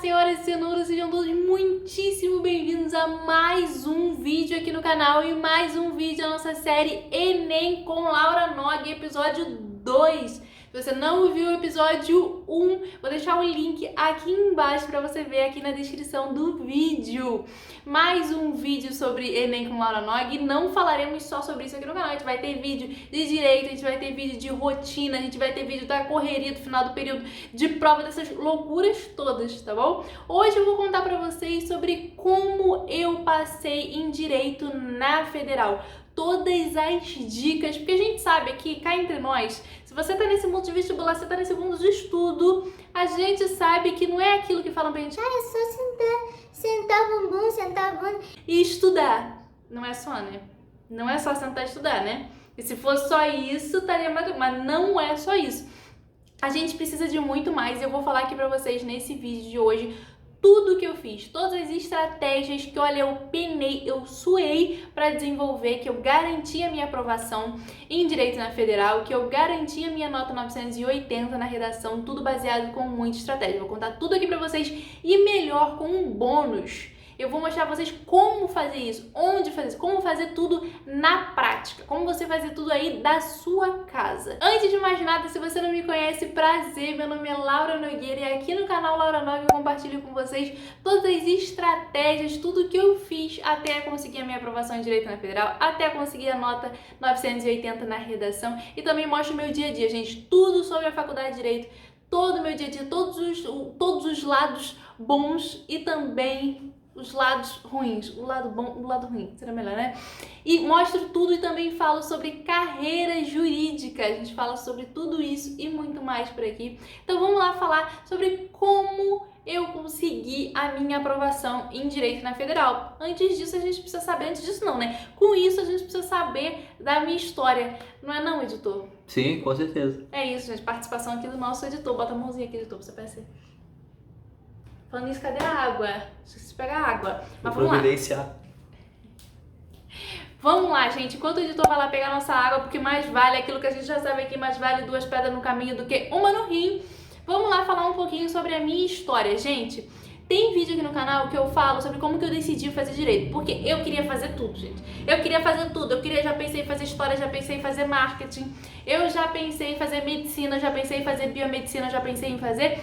senhoras e senhores, sejam todos muitíssimo bem-vindos a mais um vídeo aqui no canal e mais um vídeo da nossa série Enem com Laura Nogue, episódio 2. Se você não viu o episódio 1, vou deixar o link aqui embaixo para você ver aqui na descrição do vídeo. Mais um vídeo sobre Enem com Laura Nogue. Não falaremos só sobre isso aqui no canal. A gente vai ter vídeo de direito, a gente vai ter vídeo de rotina, a gente vai ter vídeo da correria do final do período de prova, dessas loucuras todas, tá bom? Hoje eu vou contar para vocês sobre como eu passei em direito na Federal. Todas as dicas, porque a gente sabe aqui, cá entre nós, se você tá nesse mundo de vestibular, você tá nesse mundo de estudo, a gente sabe que não é aquilo que falam pra gente, é só sentar bumbum, sentar bunda e estudar. Não é só, né? Não é só sentar e estudar, né? E se fosse só isso, estaria mais... Mas não é só isso. A gente precisa de muito mais e eu vou falar aqui pra vocês nesse vídeo de hoje tudo que eu fiz, todas as estratégias que, olha, eu penei, eu suei para desenvolver, que eu garanti a minha aprovação em Direito na Federal, que eu garanti a minha nota 980 na redação, tudo baseado com muita estratégia. Vou contar tudo aqui para vocês e melhor, com um bônus. Eu vou mostrar pra vocês como fazer isso, onde fazer isso, como fazer tudo na prática, como você fazer tudo aí da sua casa. Antes de mais nada, se você não me conhece, prazer, meu nome é Laura Nogueira e aqui no canal Laura Nogue eu compartilho com vocês todas as estratégias, tudo que eu fiz até conseguir a minha aprovação em Direito na Federal, até conseguir a nota 980 na redação e também mostro o meu dia a dia, gente, tudo sobre a Faculdade de Direito, todo o meu dia a dia, todos os lados bons e também os lados ruins, o lado bom, o lado ruim, será melhor, né? E mostro tudo e também falo sobre carreira jurídica, a gente fala sobre tudo isso e muito mais por aqui. Então vamos lá falar sobre como eu consegui a minha aprovação em Direito na Federal. Antes disso a gente precisa saber, antes disso não, né? Com isso a gente precisa saber da minha história, não é não, editor? Sim, com certeza. É isso, gente, participação aqui do nosso editor, bota a mãozinha aqui, editor, pra você aparecer. Falando nisso, cadê a água? Esqueci de pegar a água. Mas vamos lá. Vamos lá, gente. Enquanto o editor vai lá pegar a nossa água, porque mais vale aquilo que a gente já sabe aqui, mais vale duas pedras no caminho do que uma no rim. Vamos lá falar um pouquinho sobre a minha história, gente. Tem vídeo aqui no canal que eu falo sobre como que eu decidi fazer direito, porque eu queria fazer tudo, gente. Eu queria fazer tudo. Já pensei em fazer história, já pensei em fazer marketing, eu já pensei em fazer medicina, já pensei em fazer biomedicina, já pensei em fazer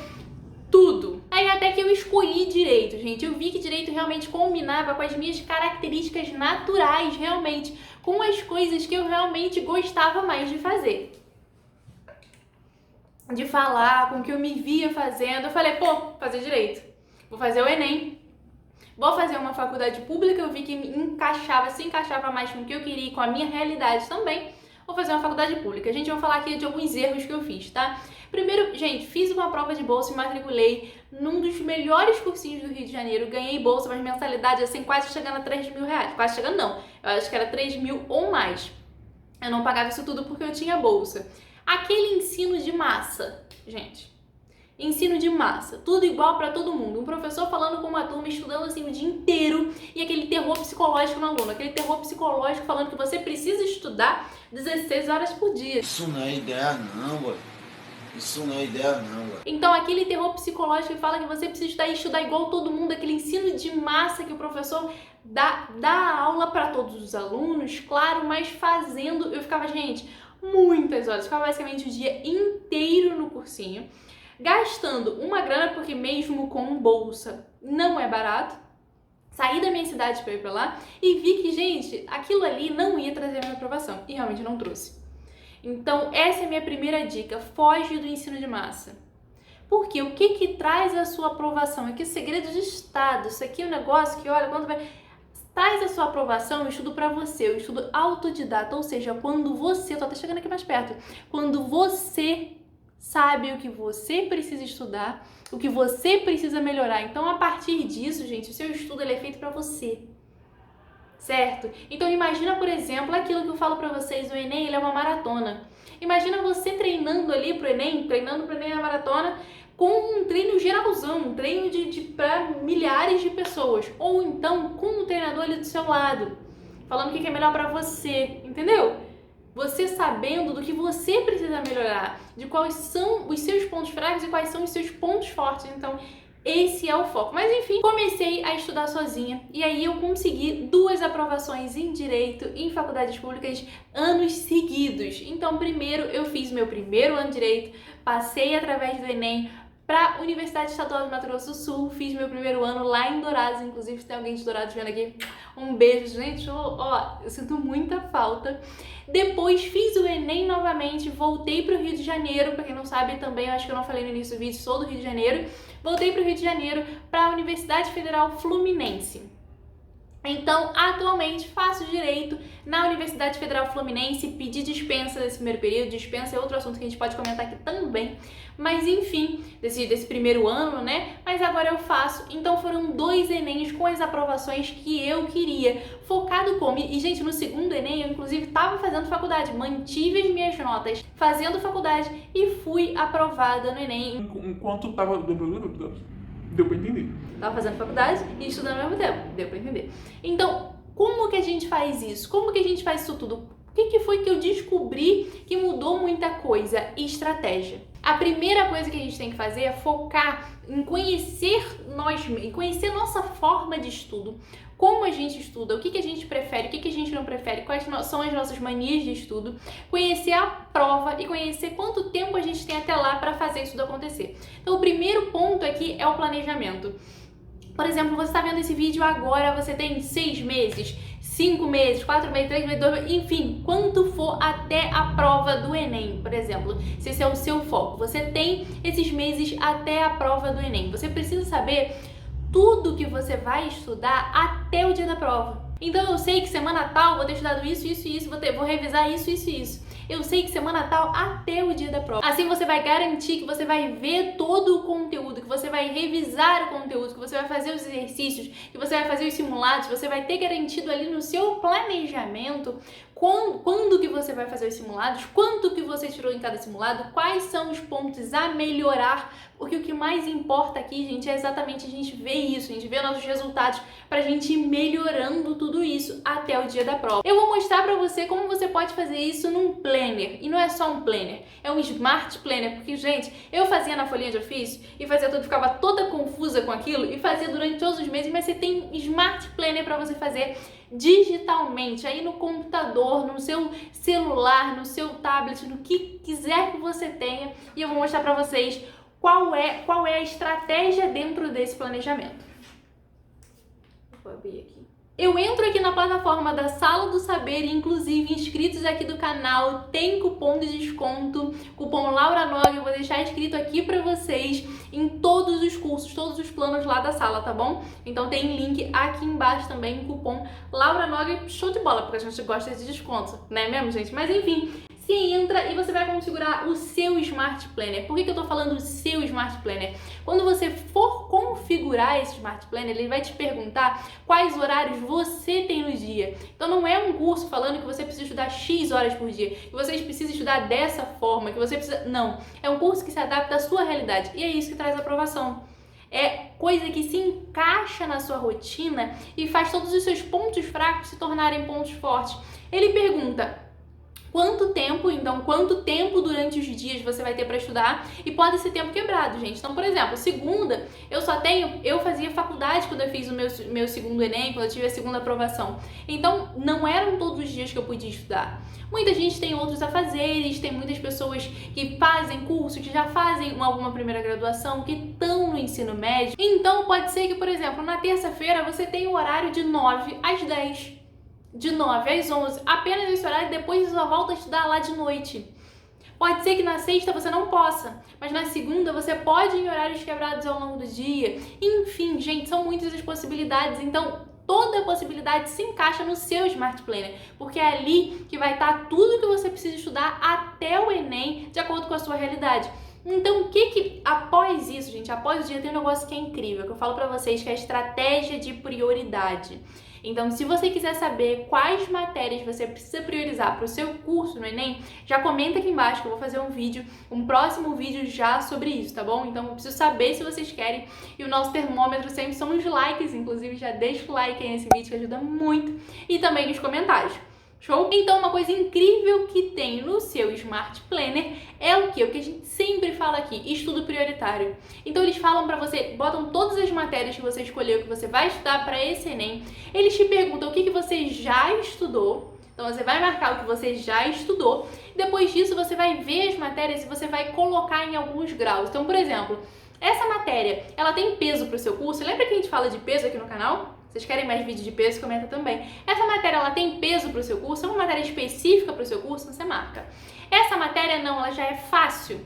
tudo. Aí até que eu escolhi direito, gente. Eu vi que direito realmente combinava com as minhas características naturais, realmente, com as coisas que eu realmente gostava mais de fazer. De falar, com o que eu me via fazendo. Eu falei, pô, fazer direito. Vou fazer o Enem. Vou fazer uma faculdade pública, eu vi que me encaixava, se encaixava mais com o que eu queria e com a minha realidade também. Vou fazer uma faculdade pública. Gente, eu vou falar aqui de alguns erros que eu fiz, tá? Primeiro, gente, fiz uma prova de bolsa e matriculei num dos melhores cursinhos do Rio de Janeiro. Ganhei bolsa, mas mensalidade assim, quase chegando a 3 mil reais. Quase chegando não, eu acho que era 3 mil ou mais. Eu não pagava isso tudo porque eu tinha bolsa. Aquele ensino de massa, gente. Ensino de massa, tudo igual para todo mundo. Um professor falando com uma turma, estudando assim o dia inteiro e aquele terror psicológico no aluno. Aquele terror psicológico falando que você precisa estudar 16 horas por dia. Isso não é ideia não, ué. Isso não é ideia não, ué. Então aquele terror psicológico que fala que você precisa estudar igual todo mundo, aquele ensino de massa que o professor dá aula para todos os alunos, claro, mas fazendo, eu ficava, gente, muitas horas, ficava basicamente o dia inteiro no cursinho, gastando uma grana, porque mesmo com bolsa não é barato. Saí da minha cidade para ir para lá e vi que, gente, aquilo ali não ia trazer a minha aprovação. E realmente não trouxe. Então, essa é a minha primeira dica. Foge do ensino de massa. Porque o que traz a sua aprovação? Aqui é segredo de Estado. Isso aqui é um negócio que, olha, quando vai... Traz a sua aprovação, eu estudo para você. Eu estudo autodidata. Ou seja, quando você... Tô até chegando aqui mais perto. Quando você sabe o que você precisa estudar, o que você precisa melhorar. Então, a partir disso, gente, o seu estudo ele é feito para você, certo? Então, imagina, por exemplo, aquilo que eu falo para vocês, o Enem ele é uma maratona. Imagina você treinando ali pro Enem, na maratona, com um treino geralzão, um treino para milhares de pessoas. Ou então, com um treinador ali do seu lado, falando o que é melhor para você, entendeu? Você sabendo do que você precisa melhorar, de quais são os seus pontos fracos e quais são os seus pontos fortes. Então, Esse é o foco. Mas enfim, comecei a estudar sozinha e aí eu consegui 2 aprovações em Direito em faculdades públicas anos seguidos. Então, primeiro eu fiz meu primeiro ano de Direito, passei através do Enem para a Universidade Estadual de Mato Grosso do Sul, fiz meu primeiro ano lá em Dourados, inclusive se tem alguém de Dourados vendo aqui, um beijo, gente, eu sinto muita falta. Depois fiz o Enem novamente, voltei para o Rio de Janeiro, para quem não sabe também, eu acho que eu não falei no início do vídeo, sou do Rio de Janeiro, voltei para o Rio de Janeiro para a Universidade Federal Fluminense. Então, atualmente faço Direito na Universidade Federal Fluminense, pedi dispensa desse primeiro período, dispensa é outro assunto que a gente pode comentar aqui também, mas enfim, desse primeiro ano, né? Mas agora eu faço, então foram 2 Enems com as aprovações que eu queria, focado como, e gente, no segundo Enem eu inclusive estava fazendo faculdade, mantive as minhas notas fazendo faculdade e fui aprovada no Enem. Enquanto tava... Deu pra entender. Tava fazendo faculdade e estudando ao mesmo tempo, deu pra entender. Então, como que a gente faz isso? Como que a gente faz isso tudo? O que foi que eu descobri que mudou muita coisa? Estratégia. A primeira coisa que a gente tem que fazer é focar em conhecer nós mesmos, em conhecer nossa forma de estudo, como a gente estuda, o que a gente prefere, o que a gente não prefere, quais são as nossas manias de estudo, conhecer a prova e conhecer quanto tempo a gente tem até lá para fazer isso tudo acontecer. Então, o primeiro ponto aqui é o planejamento. Por exemplo, você está vendo esse vídeo agora, você tem 6 meses, 5 meses, 4 meses, 3 meses, 2 meses, enfim, quanto for até a prova do Enem, por exemplo, se esse é o seu foco. Você tem esses meses até a prova do Enem. Você precisa saber tudo que você vai estudar até o dia da prova. Então eu sei que semana tal vou ter estudado isso, isso e isso, vou revisar isso, isso e isso. Eu sei que semana tal até o dia da prova. Assim você vai garantir que você vai ver todo o conteúdo, que você vai revisar o conteúdo, que você vai fazer os exercícios, que você vai fazer os simulados, você vai ter garantido ali no seu planejamento quando que você vai fazer os simulados, quanto que você tirou em cada simulado, quais são os pontos a melhorar, porque o que mais importa aqui, gente, é exatamente a gente ver isso, a gente ver nossos resultados, pra gente ir melhorando tudo isso até o dia da prova. Eu vou mostrar pra você como você pode fazer isso num planner, e não é só um planner, é um smart planner, porque, gente, eu fazia na folhinha de ofício e fazia tudo, ficava toda confusa com aquilo e fazia durante todos os meses, mas você tem smart planner pra você fazer digitalmente, aí no computador, no seu celular, no seu tablet, no que quiser que você tenha, e eu vou mostrar pra vocês qual é a estratégia dentro desse planejamento. Vou abrir aqui. Eu entro aqui na plataforma da Sala do Saber e, inclusive, inscritos aqui do canal tem cupom de desconto, cupom LauraNog, eu vou deixar escrito aqui pra vocês em todos os cursos, todos os planos lá da sala, tá bom? Então tem link aqui embaixo também, cupom LauraNog, show de bola, porque a gente gosta de desconto, né mesmo, gente? Mas enfim, você entra e você vai configurar o seu Smart Planner. Por que eu tô falando o seu Smart Planner? Quando você for configurar esse Smart Planner, ele vai te perguntar quais horários você tem no dia. Então não é um curso falando que você precisa estudar X horas por dia, que você precisa estudar dessa forma, que você precisa... Não, é um curso que se adapta à sua realidade e é isso que traz aprovação. É coisa que se encaixa na sua rotina e faz todos os seus pontos fracos se tornarem pontos fortes. Ele pergunta... Quanto tempo durante os dias você vai ter para estudar e pode ser tempo quebrado, gente. Então, por exemplo, segunda, eu fazia faculdade quando eu fiz o meu segundo Enem, quando eu tive a segunda aprovação. Então, não eram todos os dias que eu podia estudar. Muita gente tem outros afazeres, tem muitas pessoas que fazem curso, que já fazem alguma primeira graduação, que estão no ensino médio. Então, pode ser que, por exemplo, na terça-feira você tenha o horário de 9 às 10. De 9 às 11, apenas esse horário, depois você só volta a estudar lá de noite. Pode ser que na sexta você não possa, mas na segunda você pode ir em horários quebrados ao longo do dia. Enfim, gente, são muitas as possibilidades, então toda possibilidade se encaixa no seu Smart Planner, porque é ali que vai estar tudo que você precisa estudar até o Enem, de acordo com a sua realidade. Então, após isso, gente, após o dia, tem um negócio que é incrível, que eu falo pra vocês, que é a estratégia de prioridade. Então, se você quiser saber quais matérias você precisa priorizar para o seu curso no Enem, já comenta aqui embaixo que eu vou fazer um próximo vídeo já sobre isso, tá bom? Então, eu preciso saber se vocês querem. E o nosso termômetro sempre são os likes, inclusive já deixa o like aí nesse vídeo que ajuda muito. E também nos comentários. Show? Então, uma coisa incrível que tem no seu Smart Planner é o que? O que a gente sempre fala aqui, estudo prioritário. Então, eles falam pra você, botam todas as matérias que você escolheu, que você vai estudar para esse Enem. Eles te perguntam o que você já estudou. Então, você vai marcar o que você já estudou. Depois disso, você vai ver as matérias e você vai colocar em alguns graus. Então, por exemplo, essa matéria, ela tem peso para o seu curso? Lembra que a gente fala de peso aqui no canal? Vocês querem mais vídeo de peso? Comenta também. Essa matéria, ela tem peso para o seu curso? É uma matéria específica para o seu curso? Você marca. Essa matéria não, ela já é fácil.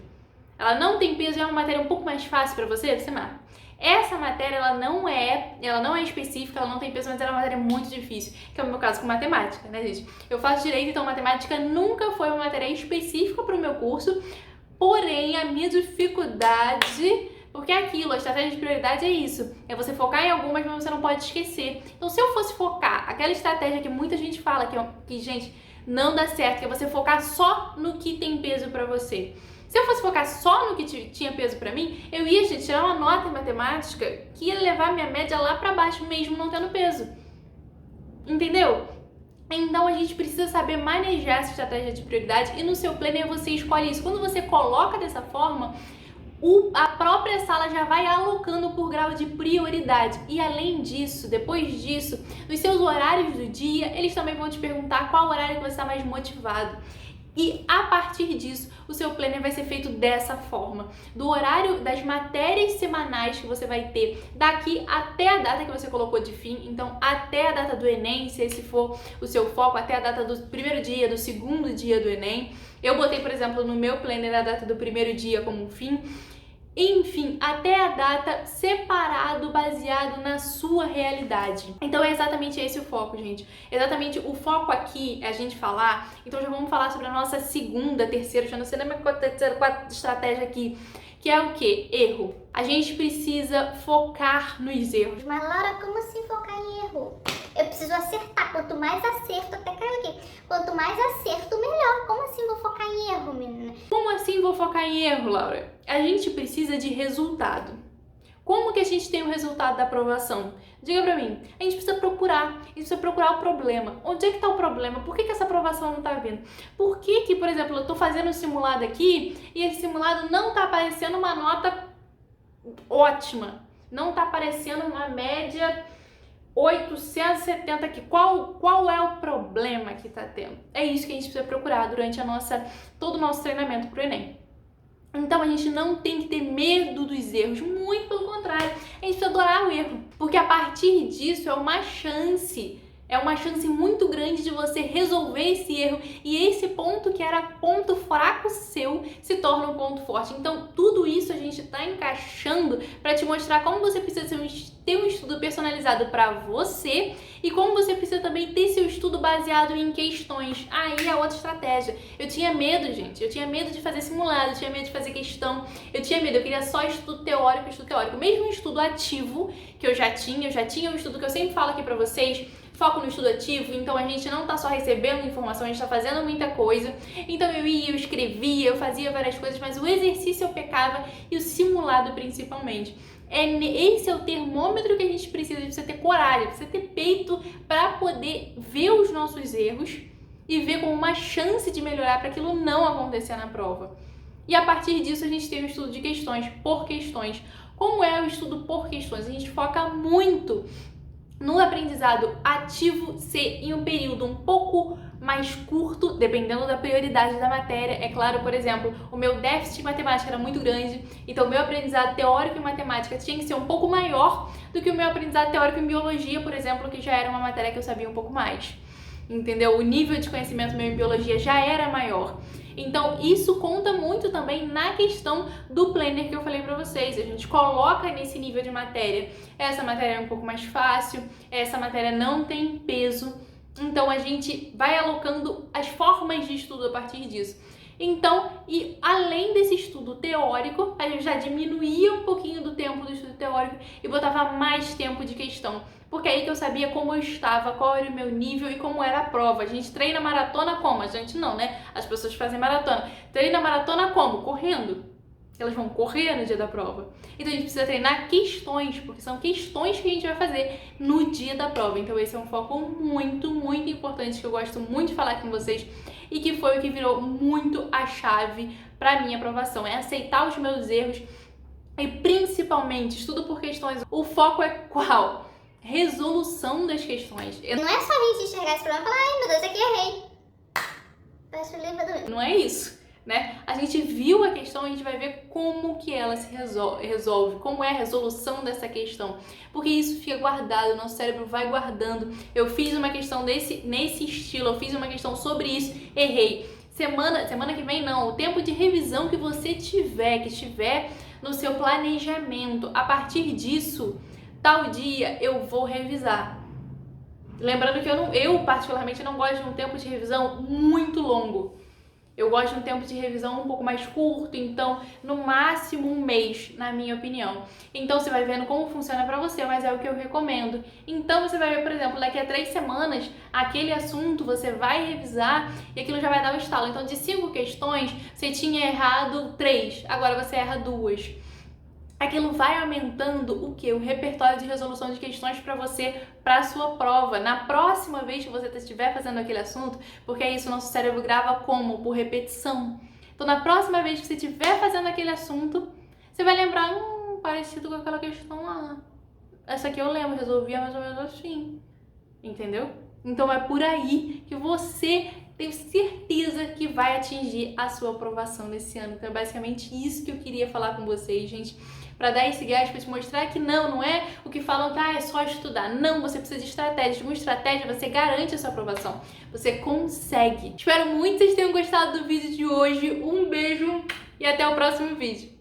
Ela não tem peso, é uma matéria um pouco mais fácil para você? Você marca. Essa matéria, ela não é específica, ela não tem peso, mas ela é uma matéria muito difícil, que é o meu caso com matemática, né, gente? Eu faço direito, então matemática nunca foi uma matéria específica para o meu curso, porém a minha dificuldade... Porque é aquilo, a estratégia de prioridade é isso. É você focar em algumas, mas você não pode esquecer. Então, se eu fosse focar aquela estratégia que muita gente fala, que gente, não dá certo, que é você focar só no que tem peso pra você. Se eu fosse focar só no que tinha peso pra mim, eu ia, gente, tirar uma nota em matemática que ia levar minha média lá pra baixo, mesmo não tendo peso. Entendeu? Então, a gente precisa saber manejar essa estratégia de prioridade e no seu planner você escolhe isso. Quando você coloca dessa forma... a própria sala já vai alocando por grau de prioridade. E além disso, depois disso, nos seus horários do dia, eles também vão te perguntar qual horário que você está mais motivado. E a partir disso, o seu planner vai ser feito dessa forma. Do horário das matérias semanais que você vai ter daqui até a data que você colocou de fim. Então, até a data do Enem, se esse for o seu foco, até a data do primeiro dia, do segundo dia do Enem. Eu botei, por exemplo, no meu planner a data do primeiro dia como fim. Enfim, até a data separado, baseado na sua realidade. Então é exatamente esse o foco, gente. Exatamente o foco aqui é a gente falar. Então já vamos falar sobre a nossa segunda, terceira, já não sei nem a terceira, quarta estratégia aqui. Que é o quê? Erro. A gente precisa focar nos erros. Mas Laura, como assim focar em erro? Eu preciso acertar. Quanto mais acerto, até caiu aqui. Quanto mais acerto, melhor. Como assim vou focar em erro, menina? Como assim vou focar em erro, Laura? A gente precisa de resultado. Como que a gente tem o resultado da aprovação? Diga pra mim. A gente precisa procurar. A gente precisa procurar o problema. Onde é que tá o problema? Por que essa aprovação não tá vindo? Por que, por exemplo, eu tô fazendo um simulado aqui e esse simulado não tá aparecendo uma nota ótima? Não tá aparecendo uma média 870 aqui. Qual é o problema que tá tendo? É isso que a gente precisa procurar durante todo o nosso treinamento pro Enem. Então a gente não tem que ter medo dos erros, muito pelo contrário, a gente precisa adorar o erro, porque a partir disso é uma chance muito grande de você resolver esse erro e esse ponto que era ponto fraco seu se torna um ponto forte. Então tudo isso a gente está encaixando para te mostrar como você precisa ter um estudo personalizado para você e como você precisa também ter seu estudo baseado em questões. Aí é outra estratégia. Eu tinha medo, gente, eu tinha medo de fazer simulado, eu tinha medo de fazer questão, eu queria só estudo teórico. Mesmo um estudo ativo que eu já tinha um estudo que eu sempre falo aqui para vocês, foco no estudo ativo, então a gente não tá só recebendo informação, a gente tá fazendo muita coisa. Então eu escrevia, eu fazia várias coisas, mas o exercício eu pecava e o simulado principalmente. Esse é o termômetro que a gente precisa ter coragem, precisa ter peito para poder ver os nossos erros e ver como uma chance de melhorar para aquilo não acontecer na prova. E a partir disso a gente tem o estudo de questões por questões. Como é o estudo por questões? A gente foca muito no aprendizado ativo ser em um período um pouco mais curto, dependendo da prioridade da matéria. É claro, por exemplo, o meu déficit de matemática era muito grande, então o meu aprendizado teórico em matemática tinha que ser um pouco maior do que o meu aprendizado teórico em biologia, por exemplo, que já era uma matéria que eu sabia um pouco mais. Entendeu? O nível de conhecimento meu em biologia já era maior. Então, isso conta muito também na questão do planner que eu falei pra vocês. A gente coloca nesse nível de matéria. Essa matéria é um pouco mais fácil, essa matéria não tem peso. Então, a gente vai alocando as formas de estudo a partir disso. Então, e além desse estudo teórico, a gente já diminuía um pouquinho do tempo do estudo teórico e botava mais tempo de questão. Porque aí que eu sabia como eu estava, qual era o meu nível e como era a prova. A gente treina maratona como? A gente não, né? As pessoas fazem maratona. Treina maratona como? Correndo. Elas vão correr no dia da prova. Então a gente precisa treinar questões, porque são questões que a gente vai fazer no dia da prova. Então esse é um foco muito, muito importante que eu gosto muito de falar com vocês e que foi o que virou muito a chave para minha aprovação. É aceitar os meus erros e principalmente estudo por questões. O foco é qual? Resolução das questões. Não é só a gente enxergar esse problema e falar, ai meu Deus, aqui errei. Fecha o livro do... Não é isso. Né? A gente viu a questão, a gente vai ver como que ela se resolve, como é a resolução dessa questão, porque isso fica guardado, o nosso cérebro vai guardando. Eu fiz uma questão nesse estilo, eu fiz uma questão sobre isso, errei. Semana que vem não, o tempo de revisão que você tiver no seu planejamento, a partir disso, tal dia eu vou revisar. Lembrando que eu particularmente não gosto de um tempo de revisão muito longo. Eu gosto de um tempo de revisão um pouco mais curto, então no máximo um mês, na minha opinião. Então você vai vendo como funciona pra você, mas é o que eu recomendo. Então você vai ver, por exemplo, daqui a 3 semanas, aquele assunto você vai revisar e aquilo já vai dar o estalo. Então de 5 questões, você tinha errado 3, agora você erra 2. Aquilo vai aumentando o que? O repertório de resolução de questões para você, para a sua prova. Na próxima vez que você estiver fazendo aquele assunto, porque é isso, o nosso cérebro grava como? Por repetição. Então, na próxima vez que você estiver fazendo aquele assunto, você vai lembrar, parecido com aquela questão lá. Essa aqui eu lembro, resolvia mais ou menos assim. Entendeu? Então, é por aí que você... tenho certeza que vai atingir a sua aprovação nesse ano. Então é basicamente isso que eu queria falar com vocês, gente. Para dar esse gás, para te mostrar que não é o que falam, é só estudar. Não, você precisa de estratégia. Com estratégia, você garante a sua aprovação. Você consegue. Espero muito que vocês tenham gostado do vídeo de hoje. Um beijo e até o próximo vídeo.